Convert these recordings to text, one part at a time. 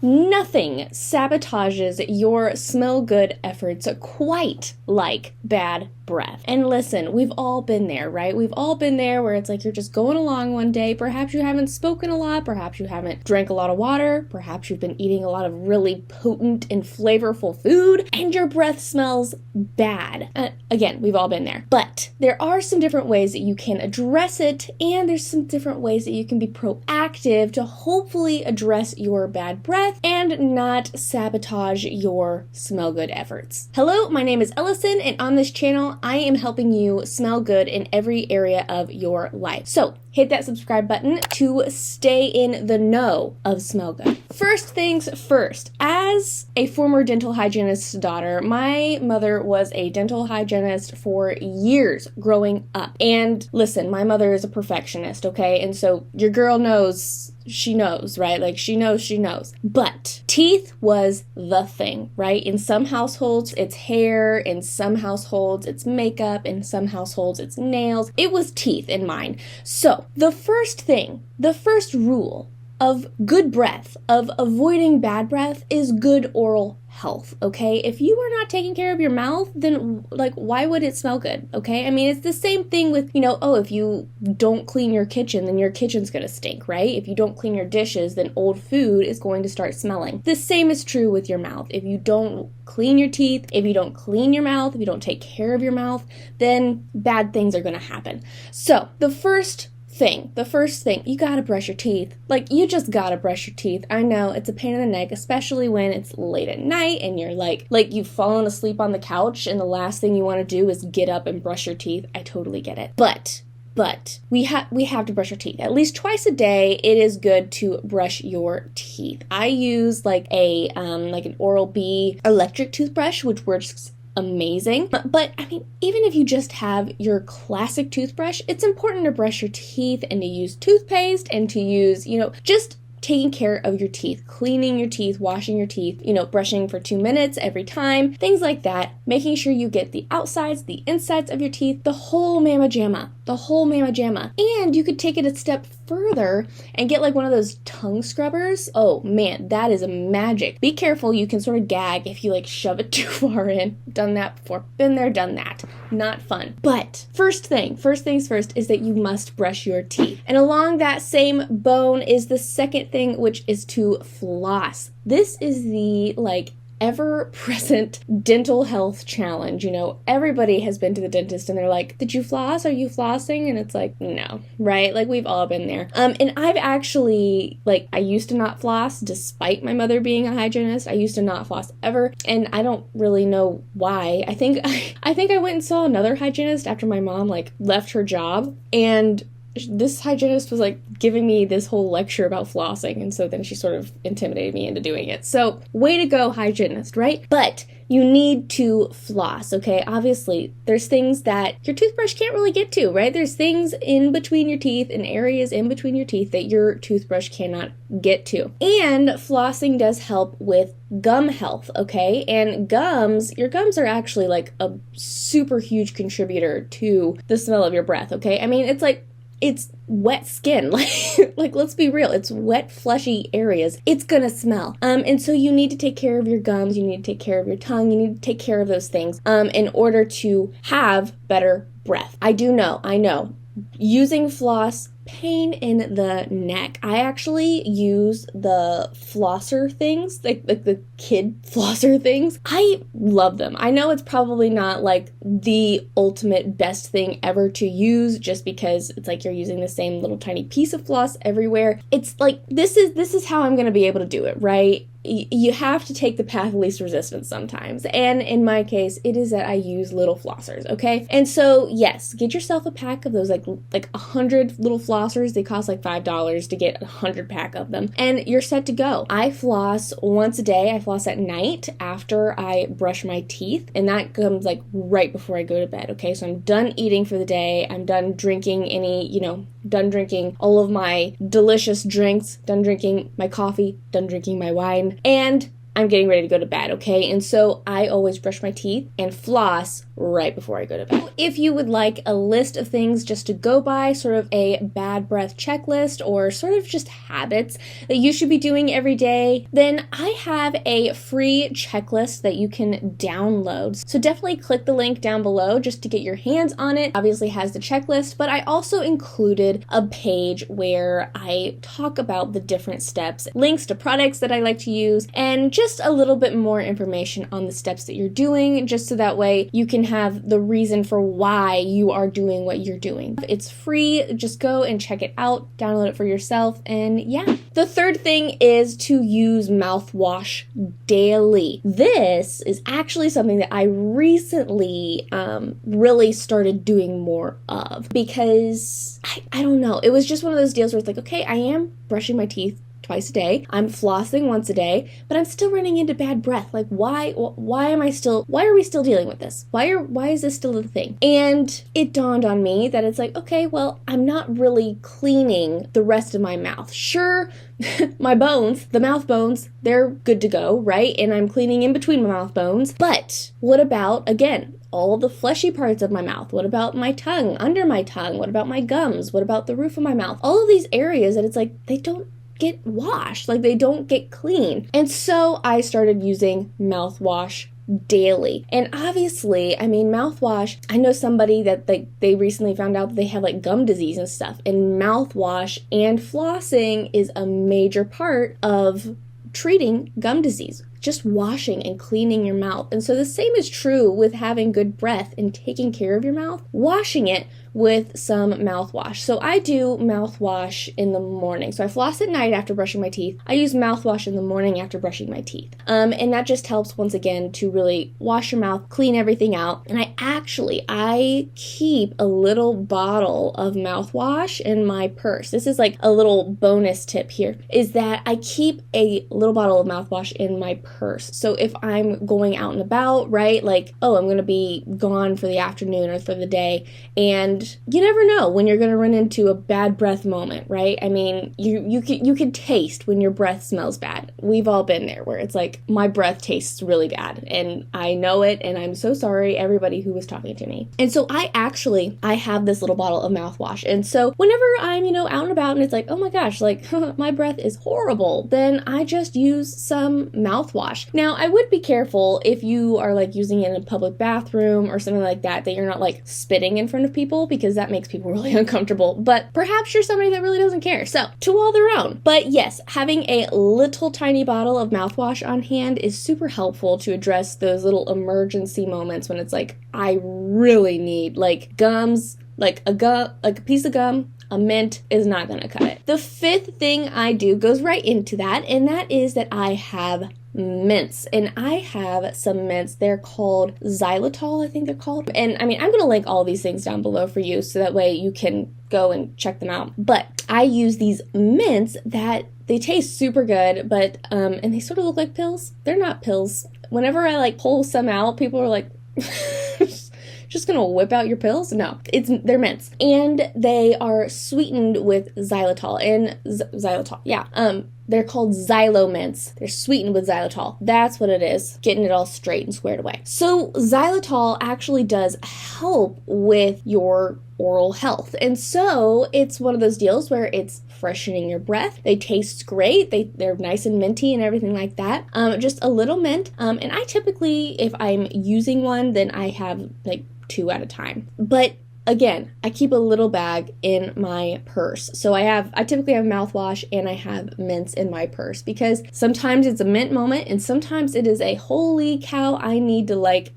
Nothing sabotages your smell good efforts quite like bad breath. And listen, we've all been there, right? We've all been there where it's like you're just going along one day. Perhaps you haven't spoken a lot. Perhaps you haven't drank a lot of water. Perhaps you've been eating a lot of really potent and flavorful food and your breath smells bad. Again, we've all been there. But there are some different ways that you can address it, and there's some different ways that you can be proactive to hopefully address your bad breath and not sabotage your smell good efforts. Hello, my name is Ellison, and on this channel, I am helping you smell good in every area of your life. So hit that subscribe button to stay in the know of smell good. First things first, as a former dental hygienist's daughter, my mother was a dental hygienist for years growing up. And listen, my mother is a perfectionist, okay? And so your girl knows, she knows, right? Like she knows. But teeth was the thing, right? In some households, it's hair. In some households, it's makeup. In some households, it's nails. It was teeth in mine. So the first rule of good breath, of avoiding bad breath, is good oral health, okay? If you are not taking care of your mouth, then like, why would it smell good, okay? I mean, it's the same thing with, if you don't clean your kitchen, then your kitchen's gonna stink, right? If you don't clean your dishes, then old food is going to start smelling. The same is true with your mouth. If you don't clean your teeth, if you don't clean your mouth, if you don't take care of your mouth, then bad things are gonna happen. So the first thing, you gotta brush your teeth. Like, you just gotta brush your teeth. I know it's a pain in the neck, especially when it's late at night and you're like you've fallen asleep on the couch and the last thing you want to do is get up and brush your teeth. I totally get it. But we have to brush our teeth at least twice a day. It is good to brush your teeth. I use an Oral-B electric toothbrush, which works amazing. But I mean, even if you just have your classic toothbrush, it's important to brush your teeth and to use toothpaste and to use, just taking care of your teeth, cleaning your teeth, washing your teeth, brushing for 2 minutes every time, things like that, making sure you get the outsides, the insides of your teeth, the whole mamma jamma. And you could take it a step further and get like one of those tongue scrubbers. Oh man, that is a magic. Be careful, you can sort of gag if you like shove it too far in. Done that before. Been there, done that. Not fun. But first things first is that you must brush your teeth. And along that same bone is the second thing, which is to floss. This is the ever-present dental health challenge. Everybody has been to the dentist and they're like, did you floss? Are you flossing? And it's like, no, right? Like, we've all been there. And I've actually, I used to not floss despite my mother being a hygienist. I used to not floss ever. And I don't really know why. I think I went and saw another hygienist after my mom, left her job, and this hygienist was giving me this whole lecture about flossing, and so then she sort of intimidated me into doing it. So way to go, hygienist, right? But you need to floss, okay? Obviously, there's things that your toothbrush can't really get to, right? There's things in between your teeth and areas in between your teeth that your toothbrush cannot get to. And flossing does help with gum health, okay? And your gums are actually a super huge contributor to the smell of your breath, okay? I mean, it's wet skin. Let's be real. It's wet, fleshy areas. It's gonna smell. And so you need to take care of your gums. You need to take care of your tongue. You need to take care of those things, in order to have better breath. I know. Using floss, pain in the neck. I actually use the flosser things, the kid flosser things. I love them. I know it's probably not the ultimate best thing ever to use, just because it's you're using the same little tiny piece of floss everywhere. It's this is how I'm gonna be able to do it, right? You have to take the path of least resistance sometimes. And in my case, it is that I use little flossers, okay? And so, yes, get yourself a pack of those 100 little flossers. They cost $5 to get 100 pack of them. And you're set to go. I floss once a day. I floss at night after I brush my teeth. And that comes right before I go to bed, okay? So I'm done eating for the day. I'm done drinking done drinking all of my delicious drinks, done drinking my coffee, done drinking my wine, and I'm getting ready to go to bed, okay? And so I always brush my teeth and floss right before I go to bed. If you would like a list of things just to go by, sort of a bad breath checklist or sort of just habits that you should be doing every day, then I have a free checklist that you can download. So definitely click the link down below just to get your hands on it. Obviously has the checklist, but I also included a page where I talk about the different steps, links to products that I like to use, and just a little bit more information on the steps that you're doing, just so that way you can have the reason for why you are doing what you're doing. It's free, just go and check it out, download it for yourself, and yeah. The third thing is to use mouthwash daily. This is actually something that I recently really started doing more of, because I don't know, it was just one of those deals where it's like, okay, I am brushing my teeth twice a day, I'm flossing once a day, but I'm still running into bad breath. Like, why are we still dealing with this? Why is this still a thing? And it dawned on me that it's like, okay, well, I'm not really cleaning the rest of my mouth. Sure, my bones, the mouth bones, they're good to go, right? And I'm cleaning in between my mouth bones. But what about, again, all the fleshy parts of my mouth? What about my tongue, under my tongue? What about my gums? What about the roof of my mouth? All of these areas that it's like, they don't get washed, like they don't get clean. And so I started using mouthwash daily. And obviously, I mean, mouthwash, I know somebody that they recently found out that they have like gum disease and stuff, and mouthwash and flossing is a major part of treating gum disease. Just washing and cleaning your mouth. And so the same is true with having good breath and taking care of your mouth, washing it with some mouthwash. So I do mouthwash in the morning. So I floss at night after brushing my teeth. I use mouthwash in the morning after brushing my teeth. And that just helps, once again, to really wash your mouth, clean everything out. And I keep a little bottle of mouthwash in my purse. This is like a little bonus tip here, is that I keep a little bottle of mouthwash in my purse. So if I'm going out and about, right, like, oh, I'm going to be gone for the afternoon or for the day, and you never know when you're going to run into a bad breath moment, right? I mean, you can taste when your breath smells bad. We've all been there where it's like, my breath tastes really bad and I know it, and I'm so sorry, everybody who was talking to me. And so I have this little bottle of mouthwash. And so whenever I'm, out and about and it's like, oh my gosh, like my breath is horrible, then I just use some mouthwash. Now, I would be careful if you are like using it in a public bathroom or something like that you're not like spitting in front of people, because that makes people really uncomfortable. But perhaps you're somebody that really doesn't care. So, to all their own. But yes, having a little tiny bottle of mouthwash on hand is super helpful to address those little emergency moments when it's like, I really need like gums, like a piece of gum. A mint is not going to cut it. The fifth thing I do goes right into that, and that is that I have mints. And I have some mints. They're called xylitol, I think they're called. And I mean, I'm going to link all these things down below for you so that way you can go and check them out. But I use these mints that they taste super good, but and they sort of look like pills. They're not pills. Whenever I like pull some out, people are like just gonna whip out your pills? No, they're mints, and they are sweetened with xylitol. And xylitol, yeah, they're called xylo mints. They're sweetened with xylitol. That's what it is. Getting it all straight and squared away. So xylitol actually does help with your oral health, and so it's one of those deals where it's freshening your breath. They taste great. They're nice and minty and everything like that. Just a little mint. And I typically, if I'm using one, then I have like 2 at a time. But again, I keep a little bag in my purse. So I typically have mouthwash and I have mints in my purse, because sometimes it's a mint moment and sometimes it is a holy cow, I need to like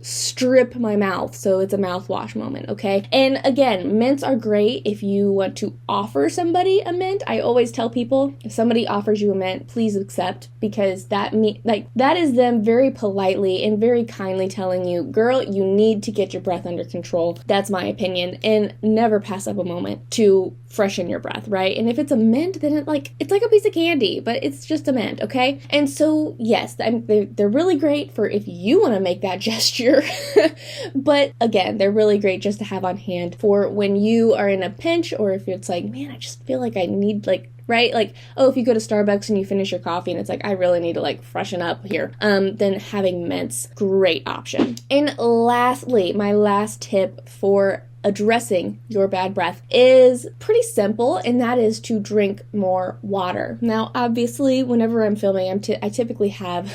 strip my mouth, so it's a mouthwash moment, okay? And again, mints are great if you want to offer somebody a mint. I always tell people, if somebody offers you a mint, please accept, because that is them very politely and very kindly telling you, girl, you need to get your breath under control. That's my opinion. And never pass up a moment to freshen your breath, right? And if it's a mint, then it's like a piece of candy, but it's just a mint, okay? And so yes, they're really great for if you want to make that gesture. But again, they're really great just to have on hand for when you are in a pinch, or if it's like, man, I just feel like I need like right? Like, oh, if you go to Starbucks and you finish your coffee and it's like, I really need to like freshen up here, then having mints, great option. And lastly, my last tip for addressing your bad breath is pretty simple, and that is to drink more water. Now, obviously, whenever I'm filming, I typically have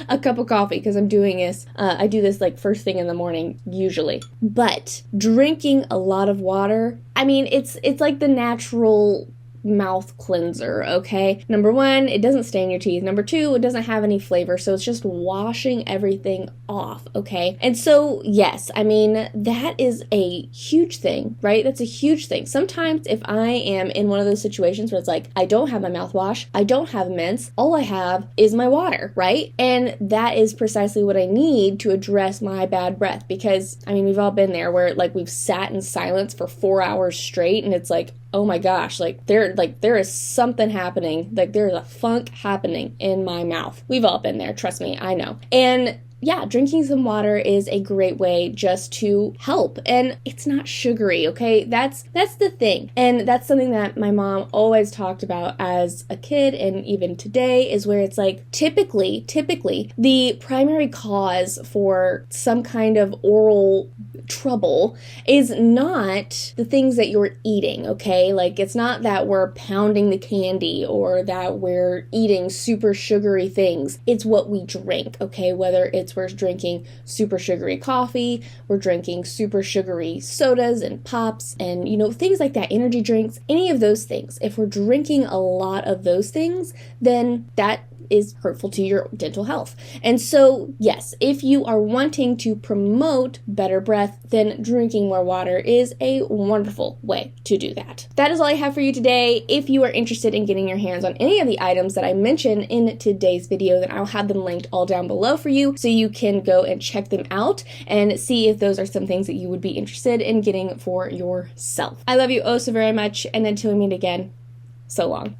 a cup of coffee because I'm doing this. I do this like first thing in the morning, usually. But drinking a lot of water, I mean, it's like the natural mouth cleanser, okay? Number one, it doesn't stain your teeth. Number two, it doesn't have any flavor, so it's just washing everything off, okay? And so, yes, I mean, that is a huge thing, right? That's a huge thing. Sometimes if I am in one of those situations where it's like, I don't have my mouthwash, I don't have mints, all I have is my water, right? And that is precisely what I need to address my bad breath, because, I mean, we've all been there where like we've sat in silence for 4 hours straight and it's like, oh my gosh, there is something happening. Like there's a funk happening in my mouth. We've all been there, trust me, I know. And yeah, drinking some water is a great way just to help. And it's not sugary, okay? That's the thing. And that's something that my mom always talked about as a kid and even today, is where it's like typically the primary cause for some kind of oral trouble is not the things that you're eating, okay? Like it's not that we're pounding the candy or that we're eating super sugary things. It's what we drink, okay? Whether it's we're drinking super sugary coffee, we're drinking super sugary sodas and pops and, you know, things like that, energy drinks, any of those things. If we're drinking a lot of those things, then that is hurtful to your dental health. And so, yes, if you are wanting to promote better breath, then drinking more water is a wonderful way to do that. That is all I have for you today. If you are interested in getting your hands on any of the items that I mentioned in today's video, then I'll have them linked all down below for you so you can go and check them out and see if those are some things that you would be interested in getting for yourself. I love you oh so very much, and until we meet again, so long.